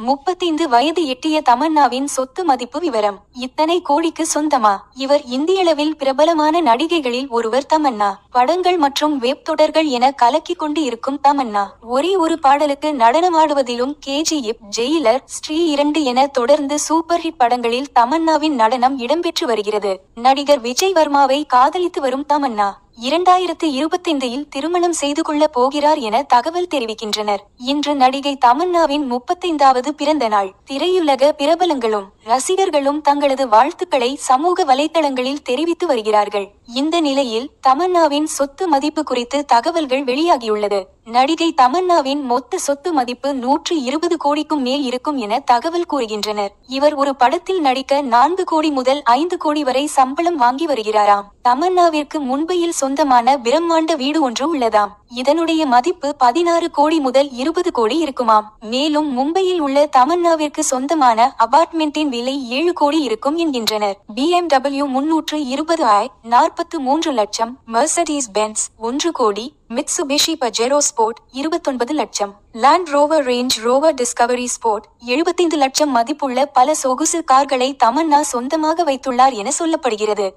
35 வயது எட்டிய தமன்னாவின் சொத்து மதிப்பு விவரம். இத்தனை கோடிக்கு சொந்தமா? இவர் இந்தியளவில் பிரபலமான நடிகைகளில் ஒருவர் தமன்னா. படங்கள் மற்றும் வெப் தொடர்கள் என கலக்கிக் கொண்டு இருக்கும் தமன்னா ஒரே ஒரு பாடலுக்கு நடனமாடுவதிலும் KGF, ஜெயிலர், ஸ்ரீ 2 என தொடர்ந்து சூப்பர் ஹிட் படங்களில் தமன்னாவின் நடனம் இடம்பெற்று வருகிறது. நடிகர் விஜய் வர்மாவை காதலித்து வரும் தமன்னா 2025இல் திருமணம் செய்து கொள்ள போகிறார் என தகவல் தெரிவிக்கின்றனர். இன்று நடிகை தமன்னாவின் 35வது பிறந்த நாள். திரையுலக பிரபலங்களும் ரசிகர்களும் தங்களது வாழ்த்துக்களை சமூக வலைதளங்களில் தெரிவித்து வருகிறார்கள். இந்த நிலையில் தமன்னாவின் சொத்து மதிப்பு குறித்து தகவல்கள் வெளியாகியுள்ளது. நடிகை தமன்னாவின் மொத்த சொத்து மதிப்பு 120 கோடிக்கும் மேல் இருக்கும் என தகவல் கூறுகின்றனர். இவர் ஒரு படத்தில் நடிக்க 4 கோடி முதல் 5 கோடி வரை சம்பளம் வாங்கி வருகிறாராம். தமன்னாவிற்கு மும்பையில் சொந்தமான பிரம்மாண்ட வீடு ஒன்று உள்ளதாம். இதனுடைய மதிப்பு 16 கோடி முதல் 20 கோடி இருக்குமாம். மேலும் மும்பையில் உள்ள தமன்னாவிற்கு சொந்தமான அபார்ட்மெண்டின் விலை 7 கோடி இருக்கும் என்கின்றனர். BMW 320i 43 லட்சம், மெர்சடிஸ் பென்ஸ் 1 கோடி, மிட்சுபிஷி பஜேரோ ஸ்போர்ட் 29 லட்சம், land rover range rover Discovery sport 75 லட்சம் மதிப்புள்ள பல சொகுசு கார்களை தமன்னா சொந்தமாக வைத்துள்ளார் என சொல்லப்படுகிறது.